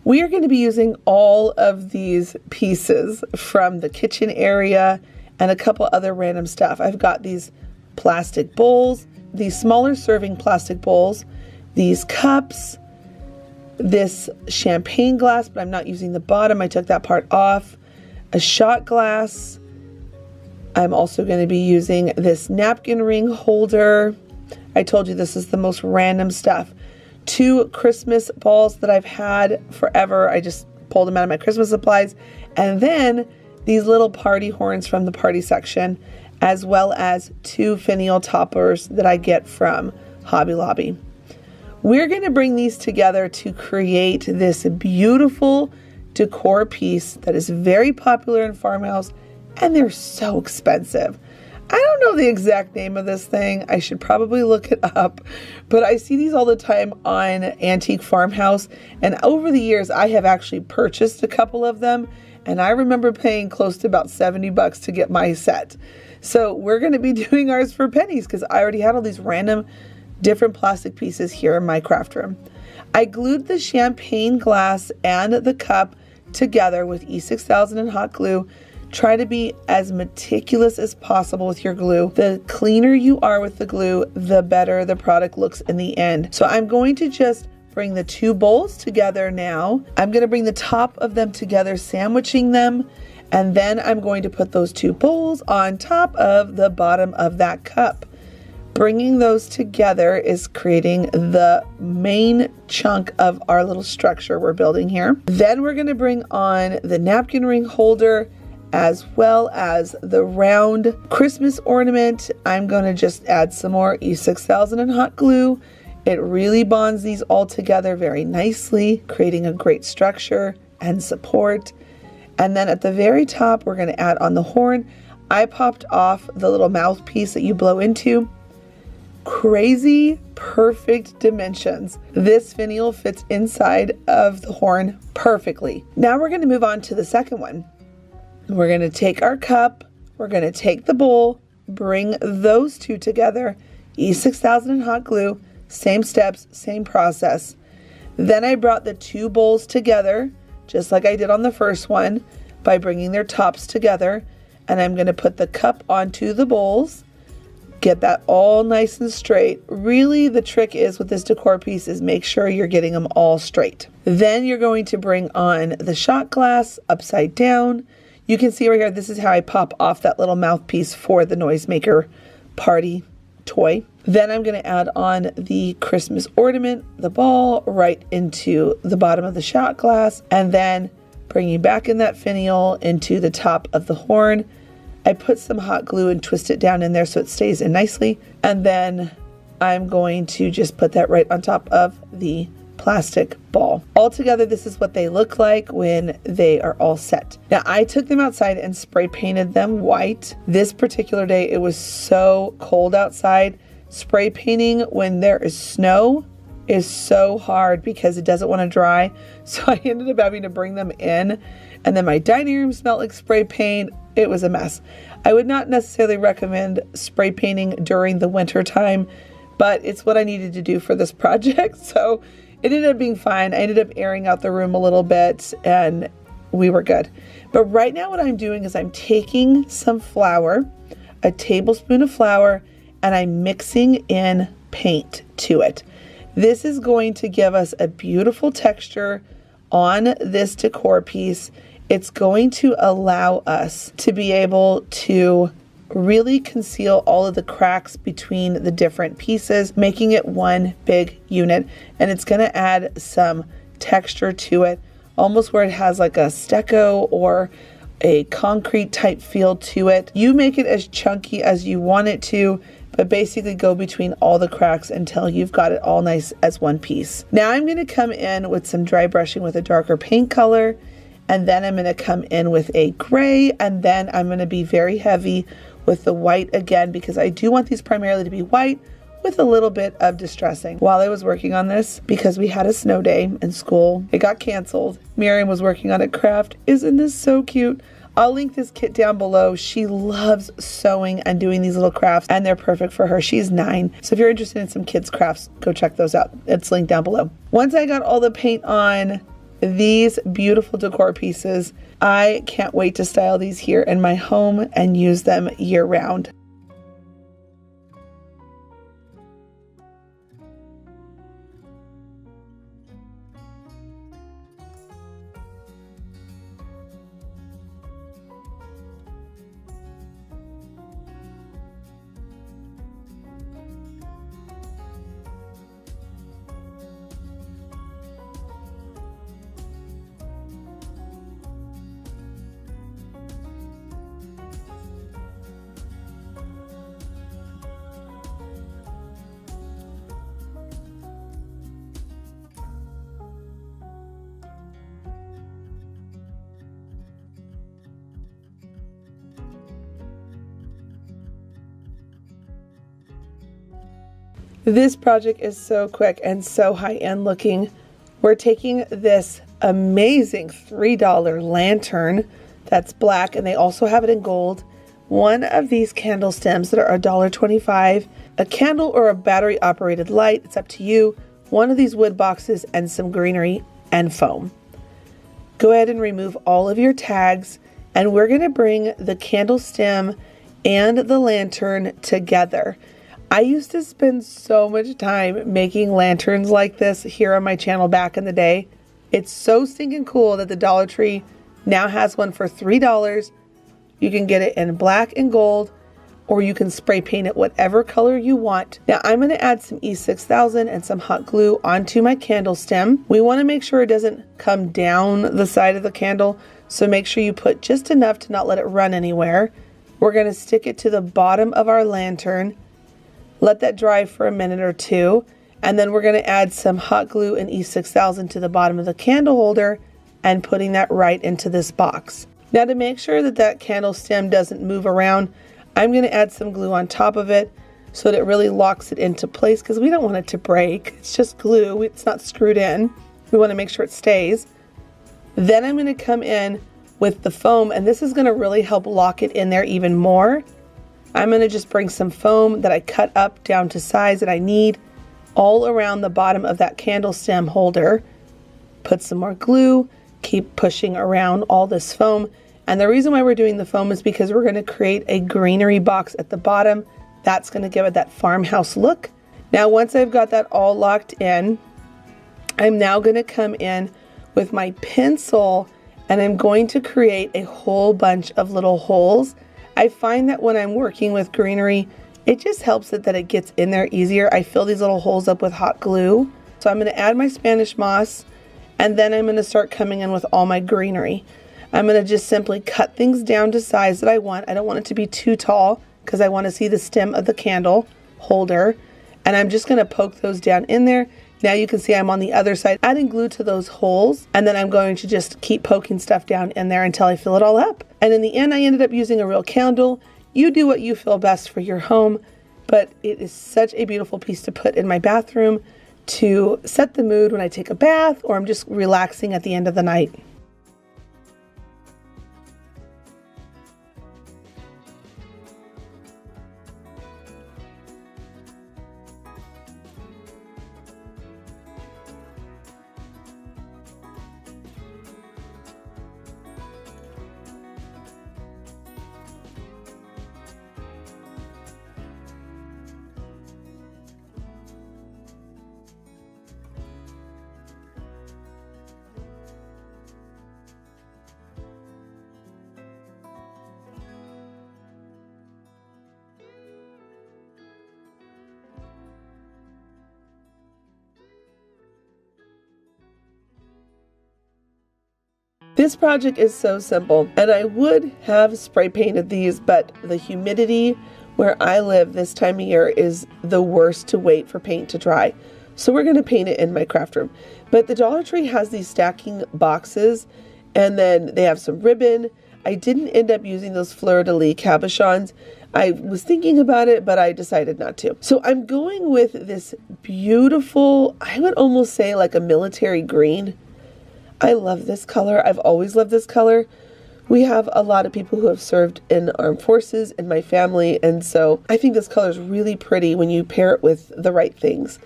We are going to be using all of these pieces from the kitchen area and a couple other random stuff. I've got these plastic bowls, these smaller serving plastic bowls, these cups, this champagne glass, but I'm not using the bottom. I took that part off. A shot glass. I'm also going to be using this napkin ring holder. I told you this is the most random stuff. 2 Christmas balls that I've had forever. I just pulled them out of my Christmas supplies. And then these little party horns from the party section, as well as 2 finial toppers that I get from Hobby Lobby. We're going to bring these together to create this beautiful decor piece that is very popular in Farmhouse, and they're so expensive. I don't know the exact name of this thing. I should probably look it up, but I see these all the time on Antique Farmhouse, and over the years I have actually purchased a couple of them, and I remember paying close to about 70 bucks to get my set. So we're going to be doing ours for pennies because I already had all these random different plastic pieces here in my craft room. I glued the champagne glass and the cup together with E6000 and hot glue. Try to be as meticulous as possible with your glue. The cleaner you are with the glue, the better the product looks in the end. So I'm going to just bring the 2 bowls together now. I'm going to bring the top of them together, sandwiching them, and then I'm going to put those 2 bowls on top of the bottom of that cup. Bringing those together is creating the main chunk of our little structure we're building here. Then we're going to bring on the napkin ring holder as well as the round Christmas ornament. I'm going to just add some more E6000 and hot glue. It really bonds these all together very nicely, creating a great structure and support. And then at the very top, we're going to add on the horn. I popped off the little mouthpiece that you blow into. Crazy perfect dimensions. This finial fits inside of the horn perfectly. Now we're going to move on to the second one. We're going to take our cup, we're going to take the bowl, bring those 2 together, E6000 and hot glue, same steps, same process. Then I brought the 2 bowls together, just like I did on the first one, by bringing their tops together, and I'm going to put the cup onto the bowls. Get that all nice and straight. Really, the trick is with this decor piece is make sure you're getting them all straight. Then you're going to bring on the shot glass upside down. You can see right here, this is how I pop off that little mouthpiece for the noisemaker party toy. Then I'm going to add on the Christmas ornament, the ball, right into the bottom of the shot glass, and then bringing back in that finial into the top of the horn. I put some hot glue and twist it down in there so it stays in nicely. And then I'm going to just put that right on top of the plastic ball. Altogether, this is what they look like when they are all set. Now, I took them outside and spray painted them white. This particular day, it was so cold outside. Spray painting when there is snow is so hard because it doesn't want to dry. So I ended up having to bring them in. And then my dining room smelled like spray paint. It was a mess. I would not necessarily recommend spray painting during the winter time, but it's what I needed to do for this project. So it ended up being fine. I ended up airing out the room a little bit and we were good. But right now what I'm doing is I'm taking some flour, a tablespoon of flour, and I'm mixing in paint to it. This is going to give us a beautiful texture on this decor piece. It's going to allow us to be able to really conceal all of the cracks between the different pieces, making it one big unit. And it's going to add some texture to it, almost where it has like a stucco or a concrete type feel to it. You make it as chunky as you want it to, but basically go between all the cracks until you've got it all nice as one piece. Now I'm going to come in with some dry brushing with a darker paint color, and then I'm going to come in with a gray, and then I'm going to be very heavy with the white again, because I do want these primarily to be white with a little bit of distressing. While I was working on this, because we had a snow day in school, it got canceled. Miriam was working on a craft. Isn't this so cute? I'll link this kit down below. She loves sewing and doing these little crafts, and they're perfect for her. She's 9. So if you're interested in some kids crafts, go check those out. It's linked down below. Once I got all the paint on, these beautiful decor pieces. I can't wait to style these here in my home and use them year round. This project is so quick and so high-end looking. We're taking this amazing $3 lantern that's black, and they also have it in gold. One of these candle stems that are $1.25, a candle or a battery operated light, it's up to you. One of these wood boxes and some greenery and foam. Go ahead and remove all of your tags, and we're going to bring the candle stem and the lantern together. I used to spend so much time making lanterns like this here on my channel back in the day. It's so stinking cool that the Dollar Tree now has one for $3. You can get it in black and gold, or you can spray paint it whatever color you want. Now I'm going to add some E6000 and some hot glue onto my candle stem. We want to make sure it doesn't come down the side of the candle, so make sure you put just enough to not let it run anywhere. We're going to stick it to the bottom of our lantern. Let that dry for a minute or two, and then we're going to add some hot glue and E6000 to the bottom of the candle holder and putting that right into this box. Now to make sure that that candle stem doesn't move around, I'm going to add some glue on top of it so that it really locks it into place, because we don't want it to break. It's just glue. It's not screwed in. We want to make sure it stays. Then I'm going to come in with the foam, and this is going to really help lock it in there even more. I'm going to just bring some foam that I cut up down to size that I need all around the bottom of that candle stem holder. Put some more glue, keep pushing around all this foam. And the reason why we're doing the foam is because we're going to create a greenery box at the bottom. That's going to give it that farmhouse look. Now once I've got that all locked in, I'm now going to come in with my pencil and I'm going to create a whole bunch of little holes. I find that when I'm working with greenery, it just helps it that it gets in there easier. I fill these little holes up with hot glue. So I'm going to add my Spanish moss, and then I'm going to start coming in with all my greenery. I'm going to just simply cut things down to size that I want. I don't want it to be too tall because I want to see the stem of the candle holder. And I'm just going to poke those down in there. Now you can see I'm on the other side, adding glue to those holes, and then I'm going to just keep poking stuff down in there until I fill it all up. And in the end, I ended up using a real candle. You do what you feel best for your home, but it is such a beautiful piece to put in my bathroom to set the mood when I take a bath or I'm just relaxing at the end of the night. This project is so simple, and I would have spray painted these, but the humidity where I live this time of year is the worst to wait for paint to dry. So we're going to paint it in my craft room. But the Dollar Tree has these stacking boxes, and then they have some ribbon. I didn't end up using those Fleur De Lis cabochons. I was thinking about it, but I decided not to. So I'm going with this beautiful, I would almost say like a military green. I love this color. I've always loved this color. We have a lot of people who have served in armed forces in my family, and so I think this color is really pretty when you pair it with the right things.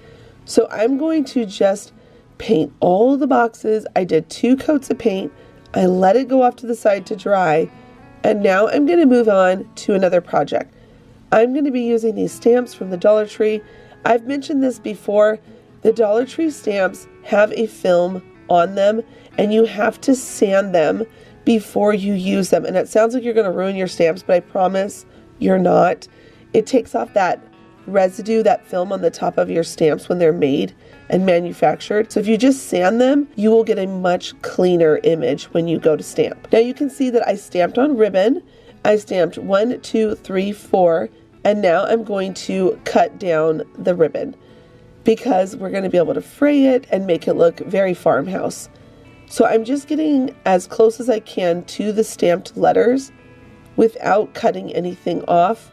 So I'm going to just paint all the boxes. I did 2 coats of paint. I let it go off to the side to dry. And now I'm going to move on to another project. I'm going to be using these stamps from the Dollar Tree. I've mentioned this before. The Dollar Tree stamps have a film on them and you have to sand them before you use them. And it sounds like you're going to ruin your stamps, but I promise you're not. It takes off that residue, that film on the top of your stamps when they're made and manufactured. So if you just sand them, you will get a much cleaner image when you go to stamp. Now you can see that I stamped on ribbon. I stamped 1, 2, 3, 4, and now I'm going to cut down the ribbon because we're going to be able to fray it and make it look very farmhouse. So I'm just getting as close as I can to the stamped letters without cutting anything off,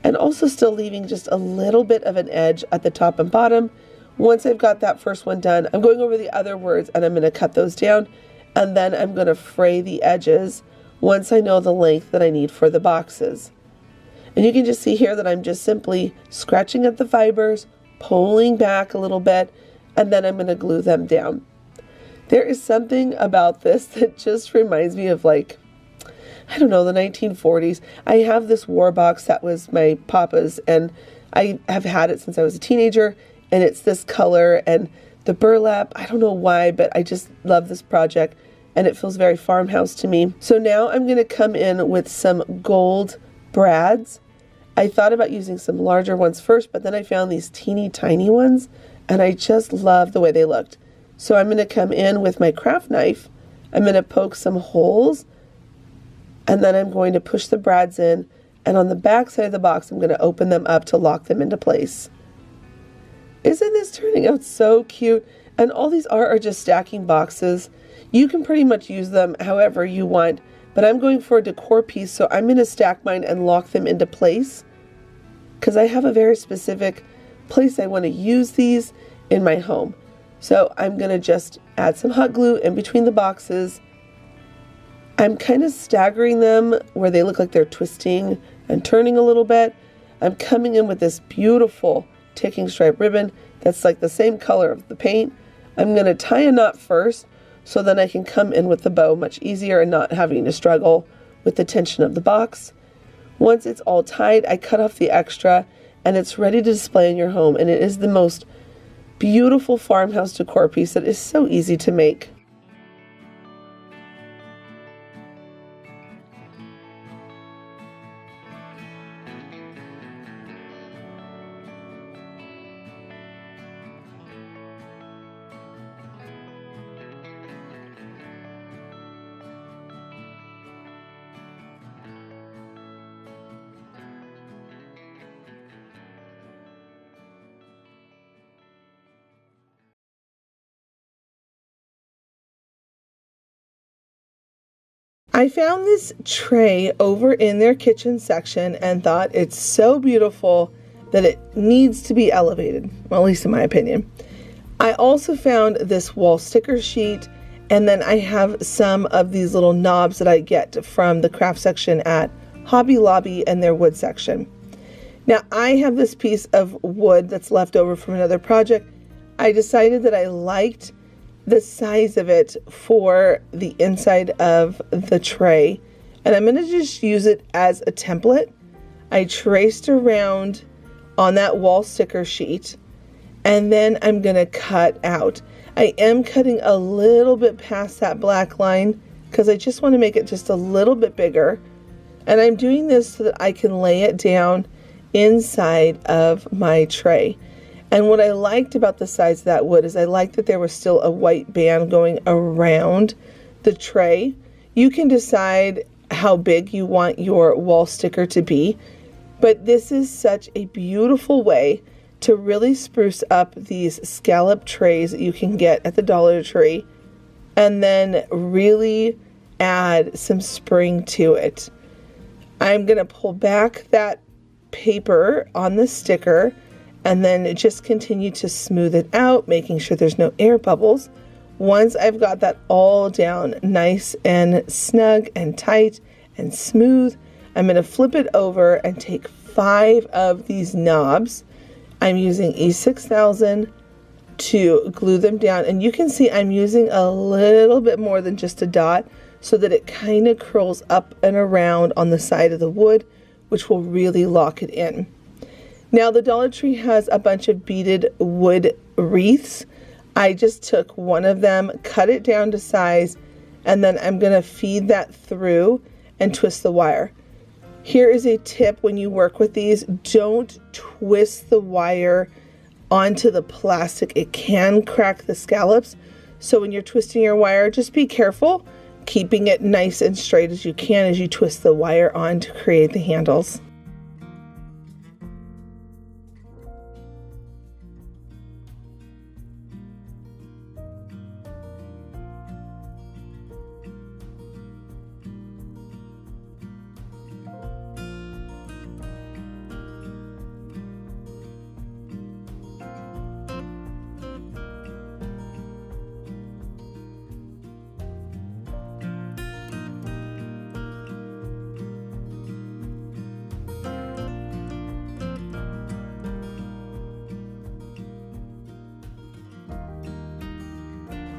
and also still leaving just a little bit of an edge at the top and bottom. Once I've got that first one done, I'm going over the other words and I'm going to cut those down, and then I'm going to fray the edges once I know the length that I need for the boxes. And you can just see here that I'm just simply scratching at the fibers, pulling back a little bit, and then I'm going to glue them down. There is something about this that just reminds me of, like, I don't know, the 1940s. I have this war box that was my papa's, and I have had it since I was a teenager, and it's this color and the burlap. I don't know why, but I just love this project, and it feels very farmhouse to me. So now I'm going to come in with some gold brads. I thought about using some larger ones first, but then I found these teeny tiny ones, and I just love the way they looked. So I'm going to come in with my craft knife. I'm going to poke some holes, and then I'm going to push the brads in, and on the back side of the box I'm going to open them up to lock them into place. Isn't this turning out so cute? And all these are just stacking boxes. You can pretty much use them however you want, but I'm going for a decor piece, so I'm going to stack mine and lock them into place because I have a very specific place I want to use these in my home. So I'm going to just add some hot glue in between the boxes. I'm kind of staggering them where they look like they're twisting and turning a little bit. I'm coming in with this beautiful ticking stripe ribbon that's like the same color of the paint. I'm going to tie a knot first so then I can come in with the bow much easier and not having to struggle with the tension of the box. Once it's all tied, I cut off the extra and it's ready to display in your home, and it is the most beautiful farmhouse decor piece that is so easy to make. I found this tray over in their kitchen section and thought it's so beautiful that it needs to be elevated, well, at least in my opinion. I also found this wall sticker sheet, and then I have some of these little knobs that I get from the craft section at Hobby Lobby and their wood section. Now I have this piece of wood that's left over from another project. I decided that I liked the size of it for the inside of the tray, and I'm going to just use it as a template. I traced around on that wall sticker sheet, and then I'm going to cut out. I am cutting a little bit past that black line because I just want to make it just a little bit bigger, and I'm doing this so that I can lay it down inside of my tray. And what I liked about the size of that wood is I liked that there was still a white band going around the tray. You can decide how big you want your wall sticker to be, but this is such a beautiful way to really spruce up these scallop trays that you can get at the Dollar Tree, and then really add some spring to it. I'm going to pull back that paper on the sticker and then just continue to smooth it out, making sure there's no air bubbles. Once I've got that all down nice and snug and tight and smooth, I'm going to flip it over and take 5 of these knobs. I'm using E6000, to glue them down. And you can see I'm using a little bit more than just a dot so that it kind of curls up and around on the side of the wood, which will really lock it in. Now the Dollar Tree has a bunch of beaded wood wreaths. I just took one of them, cut it down to size, and then I'm going to feed that through and twist the wire. Here is a tip when you work with these: don't twist the wire onto the plastic. It can crack the scallops. So when you're twisting your wire, just be careful, keeping it nice and straight as you can as you twist the wire on to create the handles.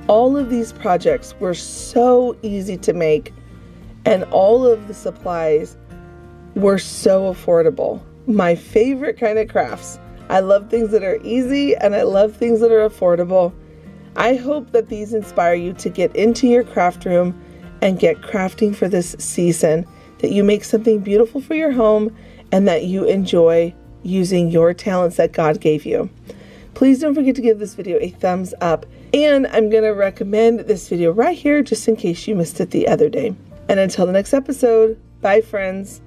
All of these projects were so easy to make, and all of the supplies were so affordable. My favorite kind of crafts. I love things that are easy, and I love things that are affordable. I hope that these inspire you to get into your craft room and get crafting for this season, that you make something beautiful for your home, and that you enjoy using your talents that God gave you. Please don't forget to give this video a thumbs up. And I'm going to recommend this video right here just in case you missed it the other day. And until the next episode, bye friends.